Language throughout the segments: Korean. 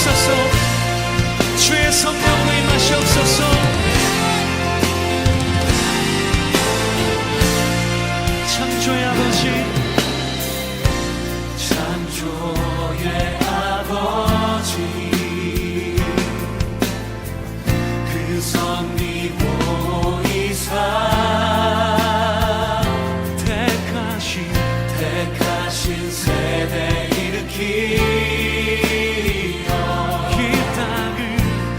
임하옵소서. 주의 성령으로 임하시옵소서. 창조의 아버지, 창조의 아버지, 그 섭리 보이사 택하신 세대 일으키어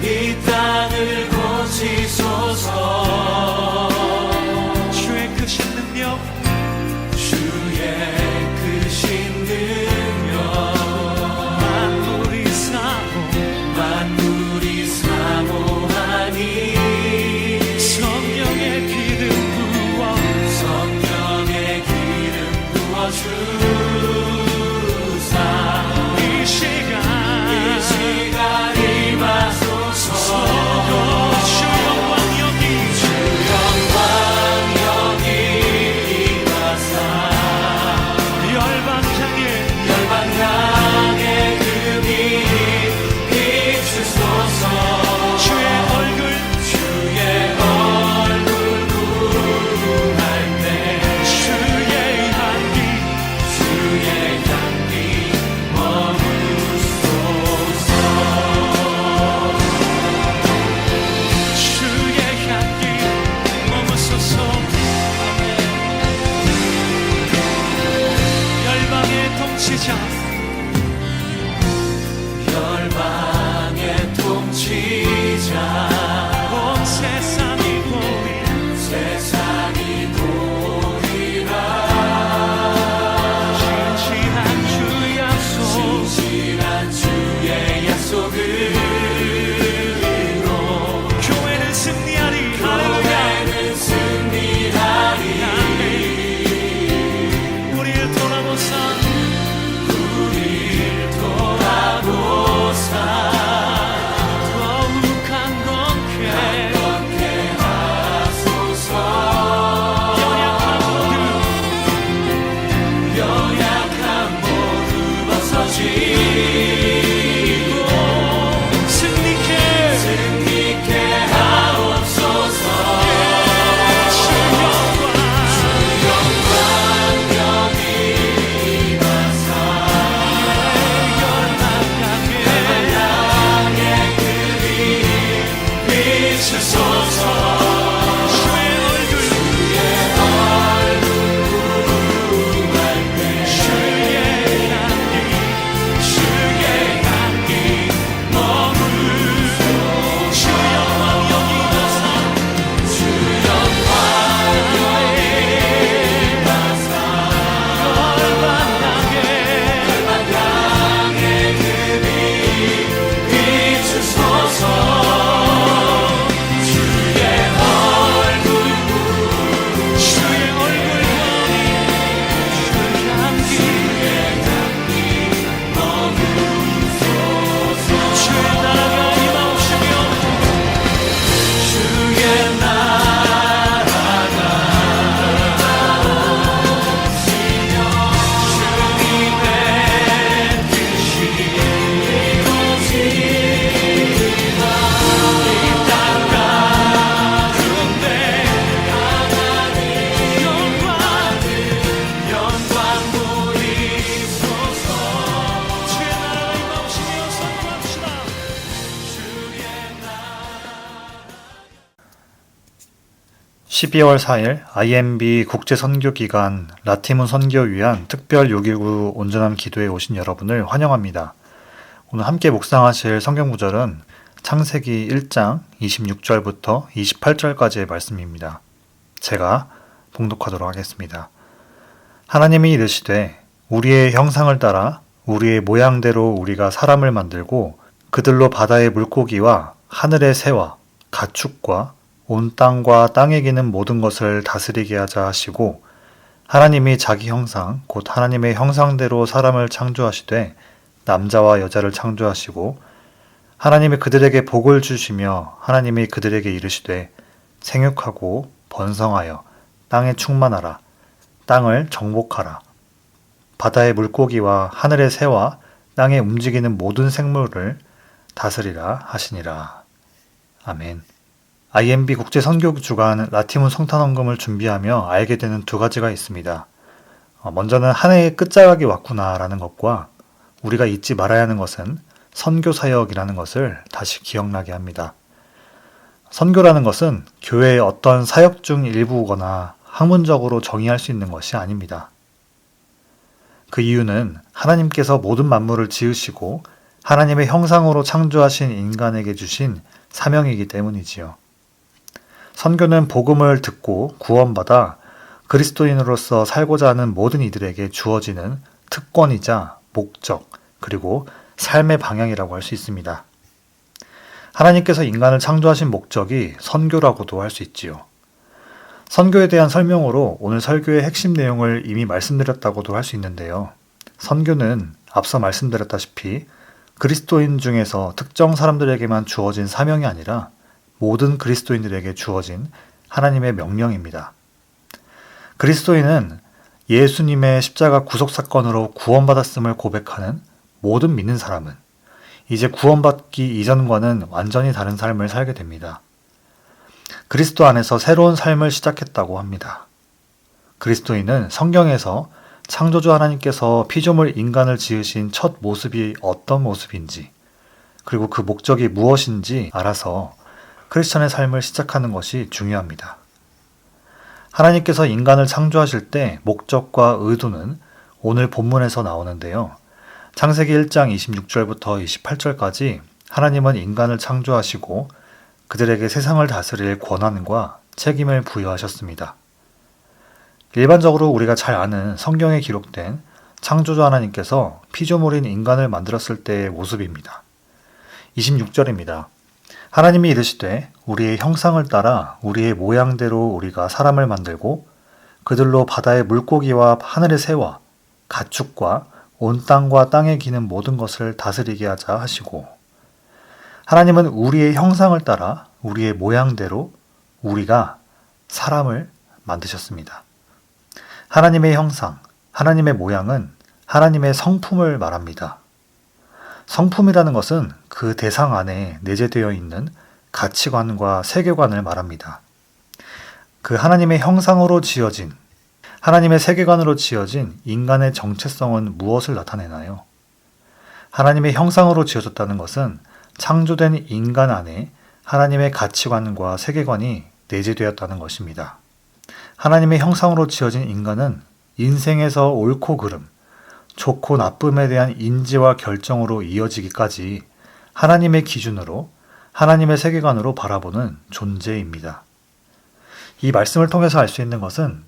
이 땅을 고치소서. 주의 크신 능력, 주의 크신 능력, 만물이 사모하니 성령의 기름 부어주사 이 시간 임하소서. 주 영광 여기 임하사 열방 향해 그 빛 비추소서. 주의 얼굴 구할 때 주의 향기 머무소서. 주의 향기 머무소서. 열방의 통치자, 열방의 통치자, 온 세상이 보리라. 진실한 주의 약속으로 교회는 승리하리. 할렐루야. 우리를 돌아보사 더욱 강건케 하소서. 연약한 모두 벗어지고 승리케 하옵소서. 주 영광 여기 임하사 열방의 그 빛 비추소서. 주의 얼굴 구할 때 주의 향기 머무소서. 주 영광 여기 임하사 열방의 그 빛 비추소서. 주의 얼굴 향기 머무소서. 주의 나라가 임하옵시며 주의 나라가 주님의 뜻이 이루어지리라. 이 땅 가운데 하나님 영광 보이소서. 주의 나라가 임하옵시며 선포합시다. 주의 나라 12월 4일 IMB 국제선교기관 라티문 선교 위한 특별 6.19 온전한 기도에 오신 여러분을 환영합니다. 오늘 함께 묵상하실 성경구절은 창세기 1장 26절부터 28절까지의 말씀입니다. 제가 봉독하도록 하겠습니다. 하나님이 이르시되 우리의 형상을 따라 우리의 모양대로 우리가 사람을 만들고 그들로 바다의 물고기와 하늘의 새와 가축과 온 땅과 땅에 기는 모든 것을 다스리게 하자 하시고 하나님이 자기 형상 곧 하나님의 형상대로 사람을 창조하시되 남자와 여자를 창조하시고 하나님이 그들에게 복을 주시며 하나님이 그들에게 이르시되 생육하고 번성하여 땅에 충만하라. 땅을 정복하라. 바다의 물고기와 하늘의 새와 땅에 움직이는 모든 생물을 다스리라 하시니라. 아멘. IMB 국제선교주간 라티문 성탄헌금을 준비하며 알게 되는 두 가지가 있습니다. 먼저는 한 해의 끝자락이 왔구나라는 것과 우리가 잊지 말아야 하는 것은 선교사역이라는 것을 다시 기억나게 합니다. 선교라는 것은 교회의 어떤 사역 중 일부거나 학문적으로 정의할 수 있는 것이 아닙니다. 그 이유는 하나님께서 모든 만물을 지으시고 하나님의 형상으로 창조하신 인간에게 주신 사명이기 때문이지요. 선교는 복음을 듣고 구원받아 그리스도인으로서 살고자 하는 모든 이들에게 주어지는 특권이자 목적, 그리고 삶의 방향이라고 할 수 있습니다. 하나님께서 인간을 창조하신 목적이 선교라고도 할 수 있지요. 선교에 대한 설명으로 오늘 설교의 핵심 내용을 이미 말씀드렸다고도 할 수 있는데요. 선교는 앞서 말씀드렸다시피 그리스도인 중에서 특정 사람들에게만 주어진 사명이 아니라 모든 그리스도인들에게 주어진 하나님의 명령입니다. 그리스도인은 예수님의 십자가 구속사건으로 구원받았음을 고백하는 모든 믿는 사람은 이제 구원받기 이전과는 완전히 다른 삶을 살게 됩니다. 그리스도 안에서 새로운 삶을 시작했다고 합니다. 그리스도인은 성경에서 창조주 하나님께서 피조물 인간을 지으신 첫 모습이 어떤 모습인지, 그리고 그 목적이 무엇인지 알아서 크리스천의 삶을 시작하는 것이 중요합니다. 하나님께서 인간을 창조하실 때 목적과 의도는 오늘 본문에서 나오는데요. 창세기 1장 26절부터 28절까지 하나님은 인간을 창조하시고 그들에게 세상을 다스릴 권한과 책임을 부여하셨습니다. 일반적으로 우리가 잘 아는 성경에 기록된 창조주 하나님께서 피조물인 인간을 만들었을 때의 모습입니다. 26절입니다. 하나님이 이르시되 우리의 형상을 따라 우리의 모양대로 우리가 사람을 만들고 그들로 바다의 물고기와 하늘의 새와 가축과 온 땅과 땅에 기는 모든 것을 다스리게 하자 하시고, 하나님은 우리의 형상을 따라 우리의 모양대로 우리가 사람을 만드셨습니다. 하나님의 형상, 하나님의 모양은 하나님의 성품을 말합니다. 성품이라는 것은 그 대상 안에 내재되어 있는 가치관과 세계관을 말합니다. 그 하나님의 형상으로 지어진, 하나님의 세계관으로 지어진 인간의 정체성은 무엇을 나타내나요? 하나님의 형상으로 지어졌다는 것은 창조된 인간 안에 하나님의 가치관과 세계관이 내재되었다는 것입니다. 하나님의 형상으로 지어진 인간은 인생에서 옳고 그름, 좋고 나쁨에 대한 인지와 결정으로 이어지기까지 하나님의 기준으로, 하나님의 세계관으로 바라보는 존재입니다. 이 말씀을 통해서 알 수 있는 것은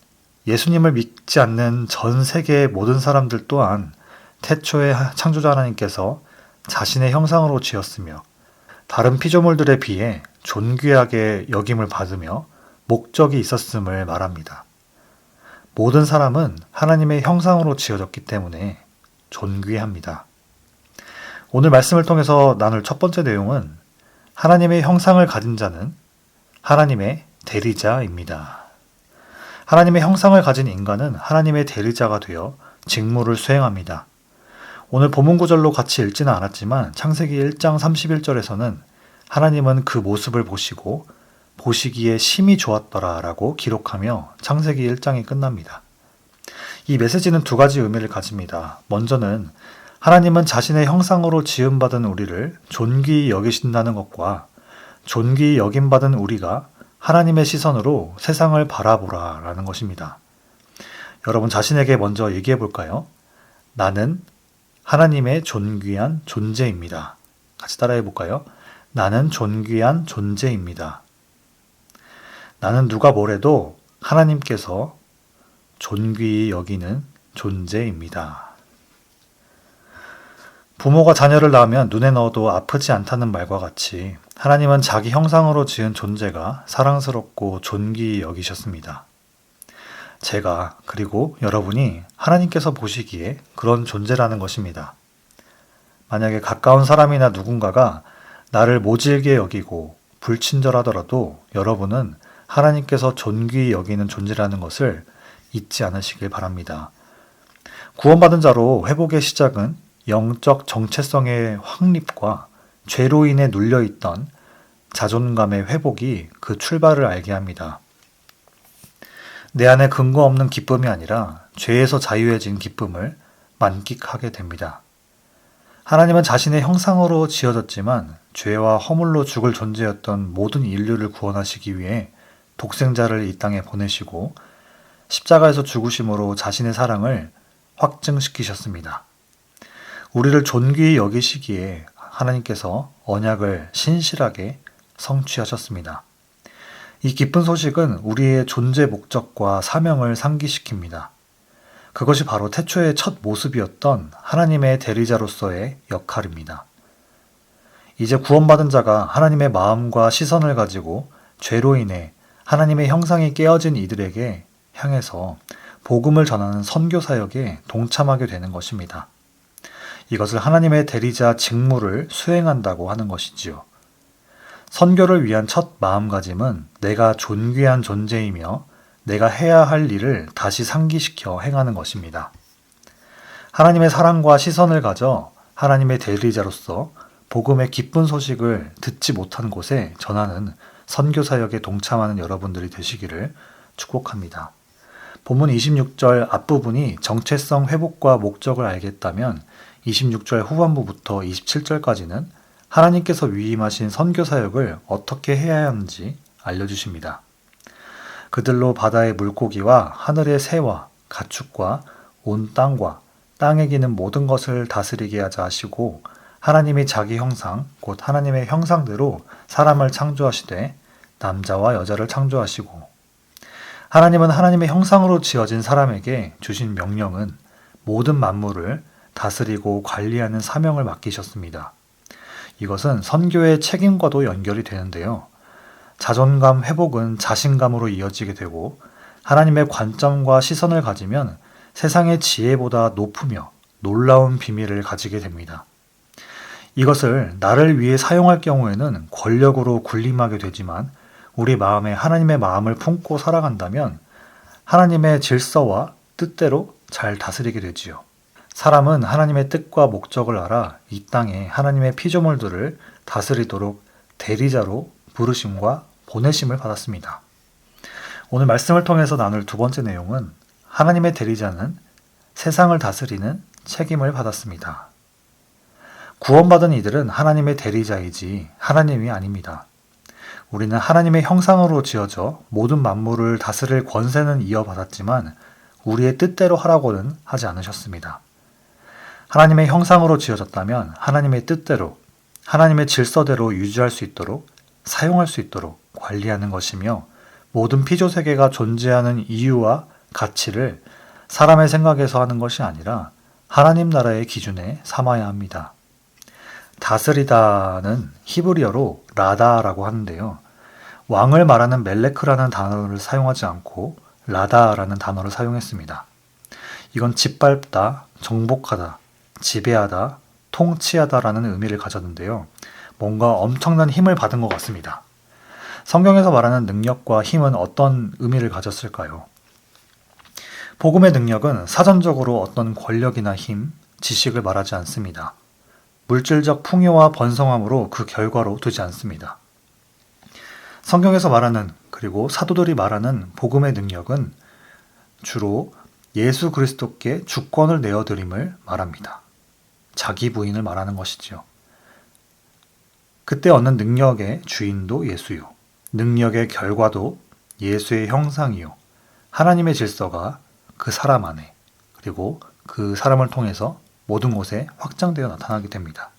예수님을 믿지 않는 전 세계의 모든 사람들 또한 태초에 창조자 하나님께서 자신의 형상으로 지었으며 다른 피조물들에 비해 존귀하게 여김을 받으며 목적이 있었음을 말합니다. 모든 사람은 하나님의 형상으로 지어졌기 때문에 존귀합니다. 오늘 말씀을 통해서 나눌 첫 번째 내용은 하나님의 형상을 가진 자는 하나님의 대리자입니다. 하나님의 형상을 가진 인간은 하나님의 대리자가 되어 직무를 수행합니다. 오늘 본문 구절로 같이 읽지는 않았지만 창세기 1장 31절에서는 하나님은 그 모습을 보시고 보시기에 심히 좋았더라 라고 기록하며 창세기 1장이 끝납니다. 이 메시지는 두 가지 의미를 가집니다. 먼저는 하나님은 자신의 형상으로 지음받은 우리를 존귀히 여기신다는 것과 존귀히 여김받은 우리가 하나님의 시선으로 세상을 바라보라 라는 것입니다. 여러분 자신에게 먼저 얘기해 볼까요? 나는 하나님의 존귀한 존재입니다. 같이 따라해 볼까요? 나는 존귀한 존재입니다. 나는 누가 뭐래도 하나님께서 존귀히 여기는 존재입니다. 부모가 자녀를 낳으면 눈에 넣어도 아프지 않다는 말과 같이 하나님은 자기 형상으로 지은 존재가 사랑스럽고 존귀히 여기셨습니다. 제가 그리고 여러분이 하나님께서 보시기에 그런 존재라는 것입니다. 만약에 가까운 사람이나 누군가가 나를 모질게 여기고 불친절하더라도 여러분은 하나님께서 존귀히 여기는 존재라는 것을 잊지 않으시길 바랍니다. 구원받은 자로 회복의 시작은 영적 정체성의 확립과 죄로 인해 눌려있던 자존감의 회복이 그 출발을 알게 합니다. 내 안에 근거 없는 기쁨이 아니라 죄에서 자유해진 기쁨을 만끽하게 됩니다. 하나님은 자신의 형상으로 지어졌지만 죄와 허물로 죽을 존재였던 모든 인류를 구원하시기 위해 독생자를 이 땅에 보내시고 십자가에서 죽으심으로 자신의 사랑을 확증시키셨습니다. 우리를 존귀히 여기시기에 하나님께서 언약을 신실하게 성취하셨습니다. 이 기쁜 소식은 우리의 존재 목적과 사명을 상기시킵니다. 그것이 바로 태초의 첫 모습이었던 하나님의 대리자로서의 역할입니다. 이제 구원받은 자가 하나님의 마음과 시선을 가지고 죄로 인해 하나님의 형상이 깨어진 이들에게 향해서 복음을 전하는 선교 사역에 동참하게 되는 것입니다. 이것을 하나님의 대리자 직무를 수행한다고 하는 것이지요. 선교를 위한 첫 마음가짐은 내가 존귀한 존재이며 내가 해야 할 일을 다시 상기시켜 행하는 것입니다. 하나님의 사랑과 시선을 가져 하나님의 대리자로서 복음의 기쁜 소식을 듣지 못한 곳에 전하는 선교 사역에 동참하는 여러분들이 되시기를 축복합니다. 본문 26절 앞부분이 정체성 회복과 목적을 알겠다면 26절 후반부부터 27절까지는 하나님께서 위임하신 선교 사역을 어떻게 해야 하는지 알려주십니다. 그들로 바다의 물고기와 하늘의 새와 가축과 온 땅과 땅에 기는 모든 것을 다스리게 하자 하시고 하나님이 자기 형상 곧 하나님의 형상대로 사람을 창조하시되 남자와 여자를 창조하시고 하나님은 하나님의 형상으로 지어진 사람에게 주신 명령은 모든 만물을 다스리고 관리하는 사명을 맡기셨습니다. 이것은 선교의 책임과도 연결이 되는데요. 자존감 회복은 자신감으로 이어지게 되고 하나님의 관점과 시선을 가지면 세상의 지혜보다 높으며 놀라운 비밀을 가지게 됩니다. 이것을 나를 위해 사용할 경우에는 권력으로 군림하게 되지만 우리 마음에 하나님의 마음을 품고 살아간다면 하나님의 질서와 뜻대로 잘 다스리게 되지요. 사람은 하나님의 뜻과 목적을 알아 이 땅에 하나님의 피조물들을 다스리도록 대리자로 부르심과 보내심을 받았습니다. 오늘 말씀을 통해서 나눌 두 번째 내용은 하나님의 대리자는 세상을 다스리는 책임을 받았습니다. 구원받은 이들은 하나님의 대리자이지 하나님이 아닙니다. 우리는 하나님의 형상으로 지어져 모든 만물을 다스릴 권세는 이어받았지만 우리의 뜻대로 하라고는 하지 않으셨습니다. 하나님의 형상으로 지어졌다면 하나님의 뜻대로, 하나님의 질서대로 유지할 수 있도록, 사용할 수 있도록 관리하는 것이며 모든 피조세계가 존재하는 이유와 가치를 사람의 생각에서 하는 것이 아니라 하나님 나라의 기준에 삼아야 합니다. 다스리다는 히브리어로 라다라고 하는데요. 왕을 말하는 멜레크라는 단어를 사용하지 않고 라다라는 단어를 사용했습니다. 이건 짓밟다, 정복하다, 지배하다, 통치하다라는 의미를 가졌는데요. 뭔가 엄청난 힘을 받은 것 같습니다. 성경에서 말하는 능력과 힘은 어떤 의미를 가졌을까요? 복음의 능력은 사전적으로 어떤 권력이나 힘, 지식을 말하지 않습니다. 물질적 풍요와 번성함으로 그 결과로 두지 않습니다. 성경에서 말하는 그리고 사도들이 말하는 복음의 능력은 주로 예수 그리스도께 주권을 내어드림을 말합니다. 자기 부인을 말하는 것이지요. 그때 얻는 능력의 주인도 예수요. 능력의 결과도 예수의 형상이요. 하나님의 질서가 그 사람 안에 그리고 그 사람을 통해서 모든 곳에 확장되어 나타나게 됩니다.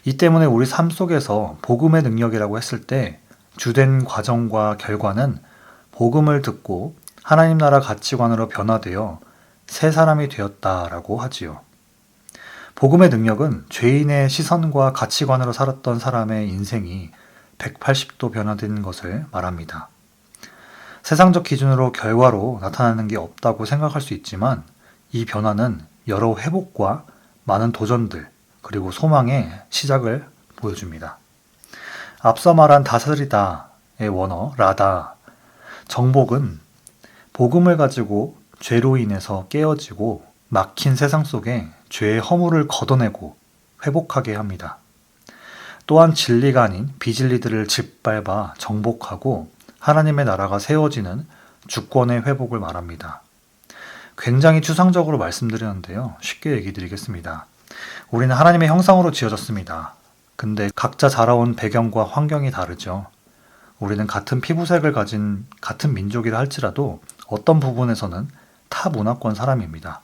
이 때문에 우리 삶 속에서 복음의 능력이라고 했을 때 주된 과정과 결과는 복음을 듣고 하나님 나라 가치관으로 변화되어 새 사람이 되었다라고 하지요. 복음의 능력은 죄인의 시선과 가치관으로 살았던 사람의 인생이 180도 변화되는 것을 말합니다. 세상적 기준으로 결과로 나타나는 게 없다고 생각할 수 있지만 이 변화는 여러 회복과 많은 도전들 그리고 소망의 시작을 보여줍니다. 앞서 말한 다스리다의 원어 라다, 정복은 복음을 가지고 죄로 인해서 깨어지고 막힌 세상 속에 죄의 허물을 걷어내고 회복하게 합니다. 또한 진리가 아닌 비진리들을 짓밟아 정복하고 하나님의 나라가 세워지는 주권의 회복을 말합니다. 굉장히 추상적으로 말씀드렸는데요. 쉽게 얘기 드리겠습니다. 우리는 하나님의 형상으로 지어졌습니다. 근데 각자 자라온 배경과 환경이 다르죠. 우리는 같은 피부색을 가진 같은 민족이라 할지라도 어떤 부분에서는 타 문화권 사람입니다.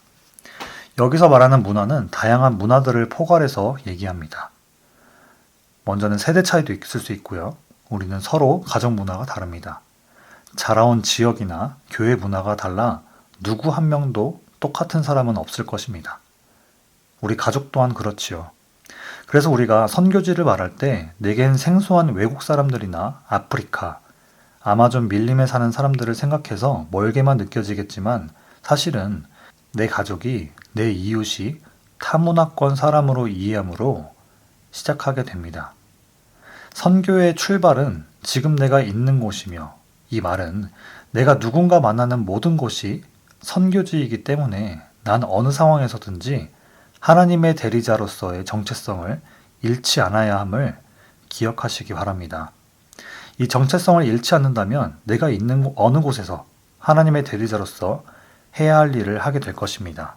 여기서 말하는 문화는 다양한 문화들을 포괄해서 얘기합니다. 먼저는 세대 차이도 있을 수 있고요. 우리는 서로 가정 문화가 다릅니다. 자라온 지역이나 교회 문화가 달라 누구 한 명도 똑같은 사람은 없을 것입니다. 우리 가족 또한 그렇지요. 그래서 우리가 선교지를 말할 때 내겐 생소한 외국 사람들이나 아프리카, 아마존 밀림에 사는 사람들을 생각해서 멀게만 느껴지겠지만 사실은 내 가족이, 내 이웃이 타문화권 사람으로 이해함으로 시작하게 됩니다. 선교의 출발은 지금 내가 있는 곳이며 이 말은 내가 누군가 만나는 모든 곳이 선교지이기 때문에 난 어느 상황에서든지 하나님의 대리자로서의 정체성을 잃지 않아야 함을 기억하시기 바랍니다. 이 정체성을 잃지 않는다면 내가 있는 어느 곳에서 하나님의 대리자로서 해야 할 일을 하게 될 것입니다.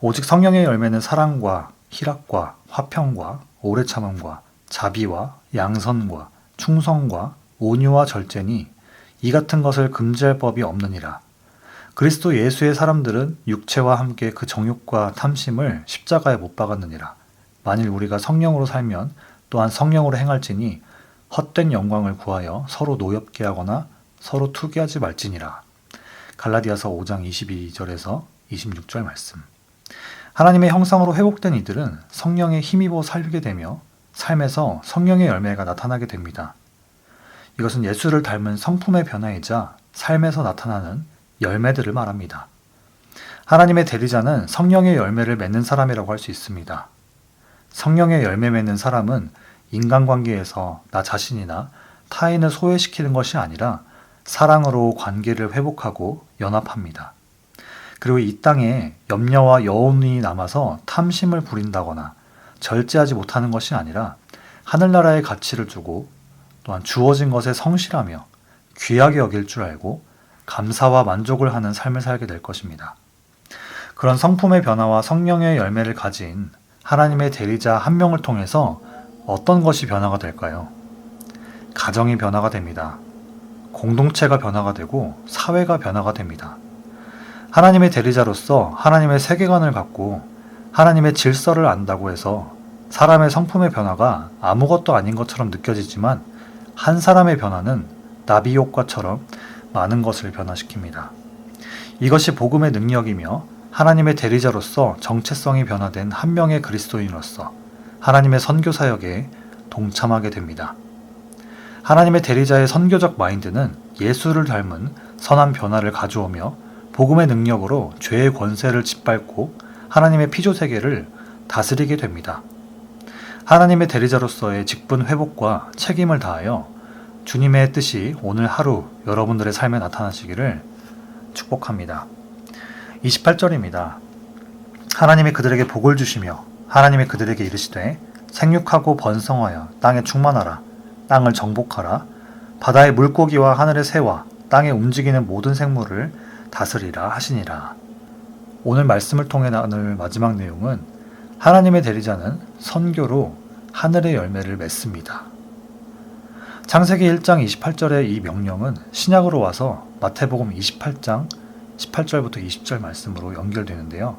오직 성령의 열매는 사랑과 희락과 화평과 오래 참음과 자비와 양선과 충성과 온유와 절제니 이 같은 것을 금지할 법이 없느니라. 그리스도 예수의 사람들은 육체와 함께 그 정욕과 탐심을 십자가에 못 박았느니라. 만일 우리가 성령으로 살면 또한 성령으로 행할지니 헛된 영광을 구하여 서로 노엽게 하거나 서로 투기하지 말지니라. 갈라디아서 5장 22절에서 26절 말씀. 하나님의 형상으로 회복된 이들은 성령에 힘입어 살게 되며 삶에서 성령의 열매가 나타나게 됩니다. 이것은 예수를 닮은 성품의 변화이자 삶에서 나타나는 열매들을 말합니다. 하나님의 대리자는 성령의 열매를 맺는 사람이라고 할 수 있습니다. 성령의 열매 맺는 사람은 인간관계에서 나 자신이나 타인을 소외시키는 것이 아니라 사랑으로 관계를 회복하고 연합합니다. 그리고 이 땅에 염려와 여운이 남아서 탐심을 부린다거나 절제하지 못하는 것이 아니라 하늘나라의 가치를 두고 또한 주어진 것에 성실하며 귀하게 여길 줄 알고 감사와 만족을 하는 삶을 살게 될 것입니다. 그런 성품의 변화와 성령의 열매를 가진 하나님의 대리자 한 명을 통해서 어떤 것이 변화가 될까요? 가정이 변화가 됩니다. 공동체가 변화가 되고 사회가 변화가 됩니다. 하나님의 대리자로서 하나님의 세계관을 갖고 하나님의 질서를 안다고 해서 사람의 성품의 변화가 아무것도 아닌 것처럼 느껴지지만 한 사람의 변화는 나비 효과처럼 많은 것을 변화시킵니다. 이것이 복음의 능력이며 하나님의 대리자로서 정체성이 변화된 한 명의 그리스도인으로서 하나님의 선교 사역에 동참하게 됩니다. 하나님의 대리자의 선교적 마인드는 예수를 닮은 선한 변화를 가져오며 복음의 능력으로 죄의 권세를 짓밟고 하나님의 피조 세계를 다스리게 됩니다. 하나님의 대리자로서의 직분 회복과 책임을 다하여 주님의 뜻이 오늘 하루 여러분들의 삶에 나타나시기를 축복합니다. 28절입니다. 하나님이 그들에게 복을 주시며 하나님이 그들에게 이르시되 생육하고 번성하여 땅에 충만하라. 땅을 정복하라. 바다의 물고기와 하늘의 새와 땅에 움직이는 모든 생물을 다스리라 하시니라. 오늘 말씀을 통해 나눌 마지막 내용은 하나님의 대리자는 선교로 하늘의 열매를 맺습니다. 창세기 1장 28절의 이 명령은 신약으로 와서 마태복음 28장 18절부터 20절 말씀으로 연결되는데요.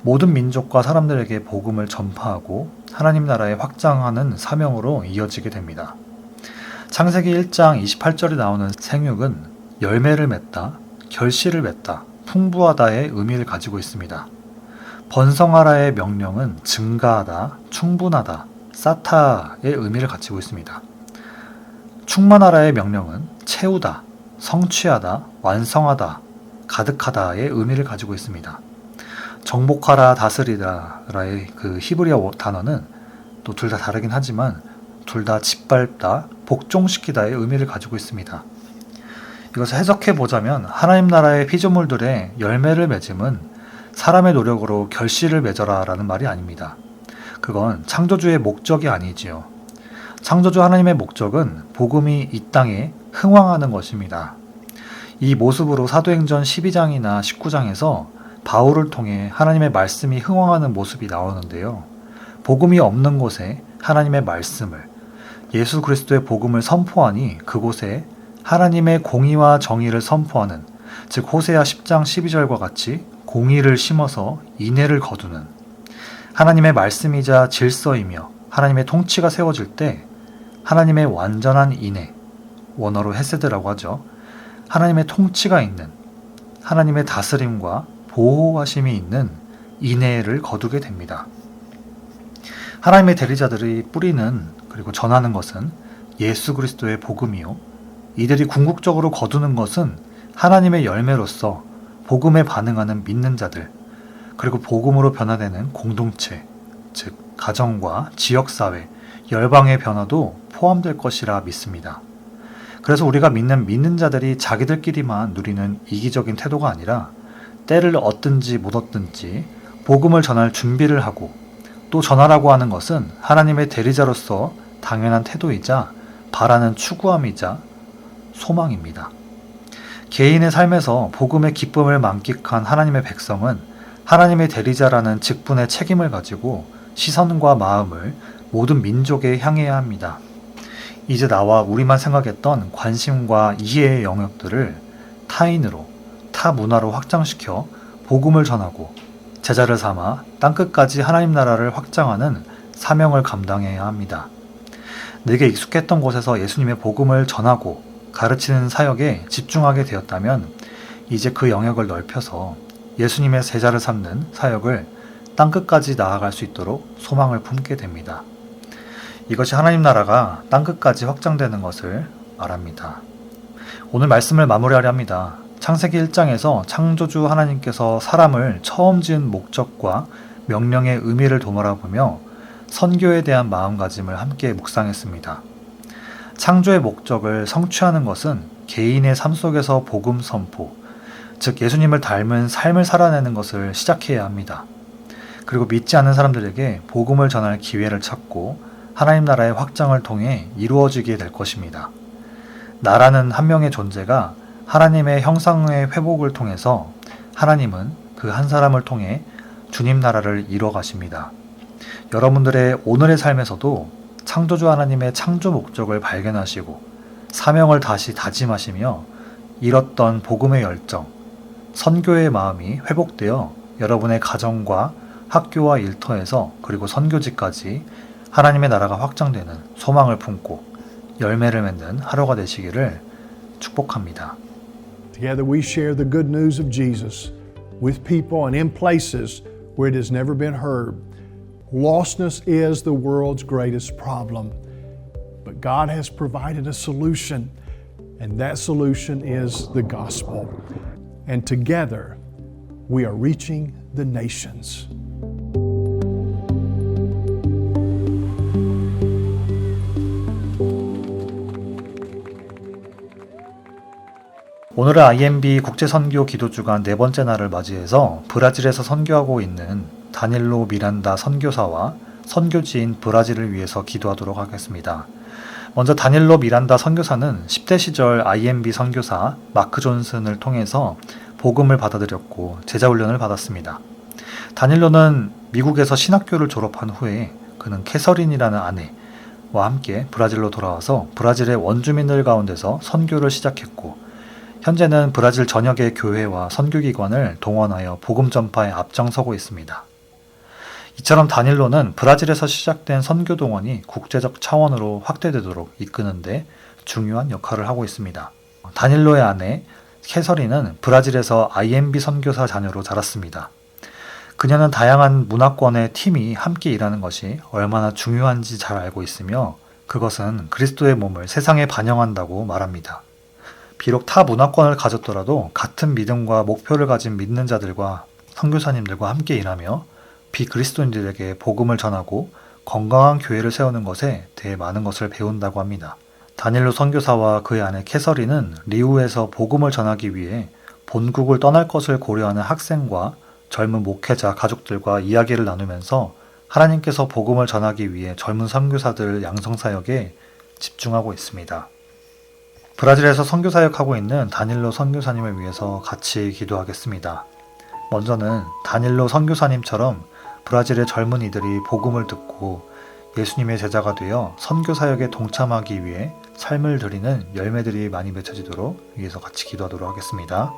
모든 민족과 사람들에게 복음을 전파하고 하나님 나라에 확장하는 사명으로 이어지게 됩니다. 창세기 1장 28절에 나오는 생육은 열매를 맺다, 결실을 맺다, 풍부하다의 의미를 가지고 있습니다. 번성하라의 명령은 증가하다, 충분하다, 쌓다의 의미를 가지고 있습니다. 충만하라의 명령은 채우다, 성취하다, 완성하다, 가득하다의 의미를 가지고 있습니다. 정복하라, 다스리다라의 그 히브리어 단어는 또 둘 다 다르긴 하지만 둘 다 짓밟다, 복종시키다의 의미를 가지고 있습니다. 이것을 해석해 보자면 하나님 나라의 피조물들의 열매를 맺음은 사람의 노력으로 결실을 맺어라 라는 말이 아닙니다. 그건 창조주의 목적이 아니지요. 창조주 하나님의 목적은 복음이 이 땅에 흥왕하는 것입니다. 이 모습으로 사도행전 12장이나 19장에서 바울을 통해 하나님의 말씀이 흥왕하는 모습이 나오는데요. 복음이 없는 곳에 하나님의 말씀을, 예수 그리스도의 복음을 선포하니 그곳에 하나님의 공의와 정의를 선포하는, 즉 호세아 10장 12절과 같이 공의를 심어서 인애를 거두는, 하나님의 말씀이자 질서이며 하나님의 통치가 세워질 때 하나님의 완전한 인애, 원어로 헤세드라고 하죠. 하나님의 통치가 있는, 하나님의 다스림과 보호하심이 있는 인애를 거두게 됩니다. 하나님의 대리자들이 뿌리는 그리고 전하는 것은 예수 그리스도의 복음이요, 이들이 궁극적으로 거두는 것은 하나님의 열매로서 복음에 반응하는 믿는 자들, 그리고 복음으로 변화되는 공동체, 즉 가정과 지역사회, 열방의 변화도 포함될 것이라 믿습니다. 그래서 우리가 믿는 자들이 자기들끼리만 누리는 이기적인 태도가 아니라 때를 얻든지 못 얻든지 복음을 전할 준비를 하고, 또 전하라고 하는 것은 하나님의 대리자로서 당연한 태도이자 바라는 추구함이자 소망입니다. 개인의 삶에서 복음의 기쁨을 만끽한 하나님의 백성은 하나님의 대리자라는 직분의 책임을 가지고 시선과 마음을 모든 민족에 향해야 합니다. 이제 나와 우리만 생각했던 관심과 이해의 영역들을 타인으로, 타 문화로 확장시켜 복음을 전하고 제자를 삼아 땅끝까지 하나님 나라를 확장하는 사명을 감당해야 합니다. 내게 익숙했던 곳에서 예수님의 복음을 전하고 가르치는 사역에 집중하게 되었다면 이제 그 영역을 넓혀서 예수님의 제자를 삼는 사역을 땅끝까지 나아갈 수 있도록 소망을 품게 됩니다. 이것이 하나님 나라가 땅끝까지 확장되는 것을 말합니다. 오늘 말씀을 마무리하려 합니다. 창세기 1장에서 창조주 하나님께서 사람을 처음 지은 목적과 명령의 의미를 되돌아보며 선교에 대한 마음가짐을 함께 묵상했습니다. 창조의 목적을 성취하는 것은 개인의 삶 속에서 복음 선포, 즉 예수님을 닮은 삶을 살아내는 것을 시작해야 합니다. 그리고 믿지 않는 사람들에게 복음을 전할 기회를 찾고 하나님 나라의 확장을 통해 이루어지게 될 것입니다. 나라는 한 명의 존재가 하나님의 형상의 회복을 통해서 하나님은 그 한 사람을 통해 주님 나라를 이뤄 가십니다. 여러분들의 오늘의 삶에서도 창조주 하나님의 창조 목적을 발견하시고 사명을 다시 다짐하시며 잃었던 복음의 열정, 선교의 마음이 회복되어 여러분의 가정과 학교와 일터에서 그리고 선교지까지 하나님의 나라가 확장되는 소망을 품고 열매를 맺는 하루가 되시기를 축복합니다. Together we share the good news of Jesus with people and in places where it has never been heard. Lostness is the world's greatest problem, but God has provided a solution, and that solution is the gospel. And together we are reaching the nations. 오늘은 IMB 국제선교 기도주간 네 번째 날을 맞이해서 브라질에서 선교하고 있는 다닐로 미란다 선교사와 선교지인 브라질을 위해서 기도하도록 하겠습니다. 먼저 다닐로 미란다 선교사는 10대 시절 IMB 선교사 마크 존슨을 통해서 복음을 받아들였고 제자훈련을 받았습니다. 다닐로는 미국에서 신학교를 졸업한 후에 그는 캐서린이라는 아내와 함께 브라질로 돌아와서 브라질의 원주민들 가운데서 선교를 시작했고 현재는 브라질 전역의 교회와 선교기관을 동원하여 복음 전파에 앞장서고 있습니다. 이처럼 다닐로는 브라질에서 시작된 선교 동원이 국제적 차원으로 확대되도록 이끄는 데 중요한 역할을 하고 있습니다. 다닐로의 아내 캐서린은 브라질에서 IMB 선교사 자녀로 자랐습니다. 그녀는 다양한 문화권의 팀이 함께 일하는 것이 얼마나 중요한지 잘 알고 있으며 그것은 그리스도의 몸을 세상에 반영한다고 말합니다. 비록 타 문화권을 가졌더라도 같은 믿음과 목표를 가진 믿는 자들과 선교사님들과 함께 일하며 비그리스도인들에게 복음을 전하고 건강한 교회를 세우는 것에 대해 많은 것을 배운다고 합니다. 다닐로 선교사와 그의 아내 캐서린은 리우에서 복음을 전하기 위해 본국을 떠날 것을 고려하는 학생과 젊은 목회자 가족들과 이야기를 나누면서 하나님께서 복음을 전하기 위해 젊은 선교사들 양성사역에 집중하고 있습니다. 브라질에서 선교사역하고 있는 다닐로 선교사님을 위해서 같이 기도하겠습니다. 먼저는 다닐로 선교사님처럼 브라질의 젊은이들이 복음을 듣고 예수님의 제자가 되어 선교사역에 동참하기 위해 삶을 드리는 열매들이 많이 맺혀지도록 위해서 같이 기도하도록 하겠습니다.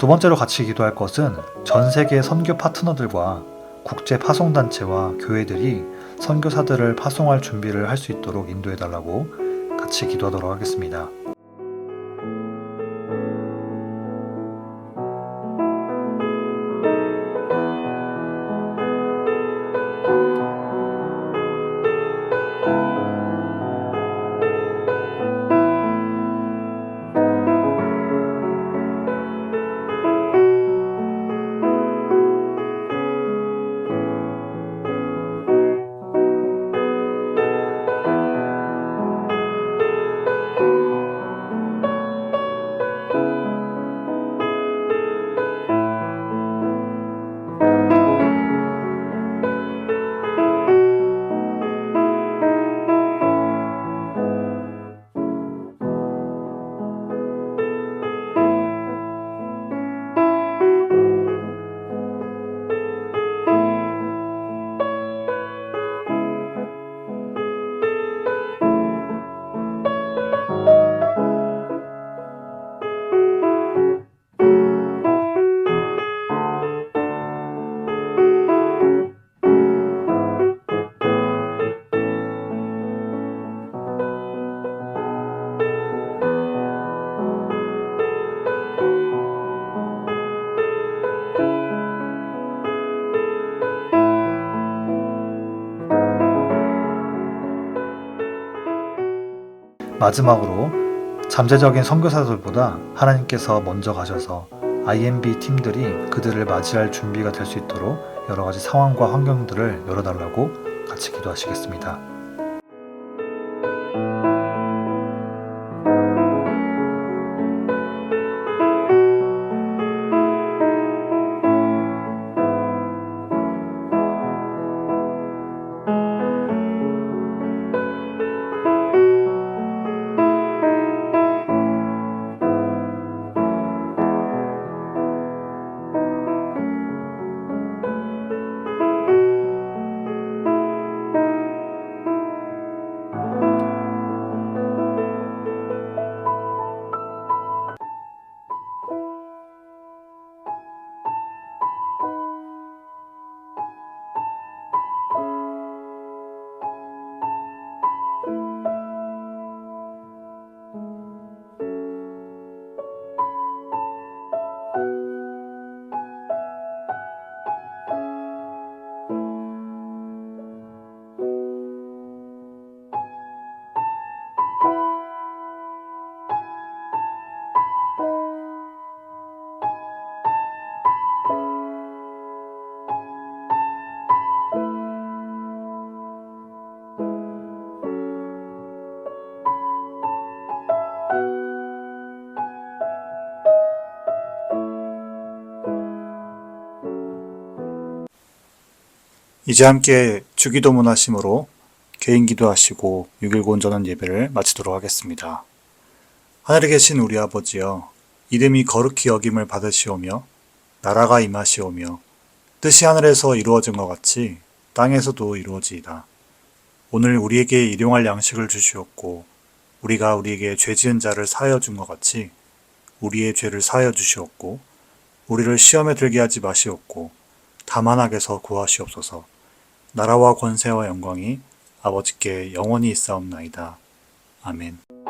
두 번째로 같이 기도할 것은 전 세계 선교 파트너들과 국제 파송단체와 교회들이 선교사들을 파송할 준비를 할 수 있도록 인도해달라고 같이 기도하도록 하겠습니다. 마지막으로 잠재적인 선교사들보다 하나님께서 먼저 가셔서 IMB 팀들이 그들을 맞이할 준비가 될 수 있도록 여러 가지 상황과 환경들을 열어달라고 같이 기도하시겠습니다. 이제 함께 주기도문 하심으로 개인 기도하시고 6.19 온전한 예배를 마치도록 하겠습니다. 하늘에 계신 우리 아버지여, 이름이 거룩히 여김을 받으시오며 나라가 임하시오며 뜻이 하늘에서 이루어진 것 같이 땅에서도 이루어지이다. 오늘 우리에게 일용할 양식을 주시옵고 우리가 우리에게 죄 지은 자를 사하여 준 것 같이 우리의 죄를 사하여 주시옵고 우리를 시험에 들게 하지 마시옵고 다만 악에서 구하시옵소서. 나라와 권세와 영광이 아버지께 영원히 있사옵나이다. 아멘.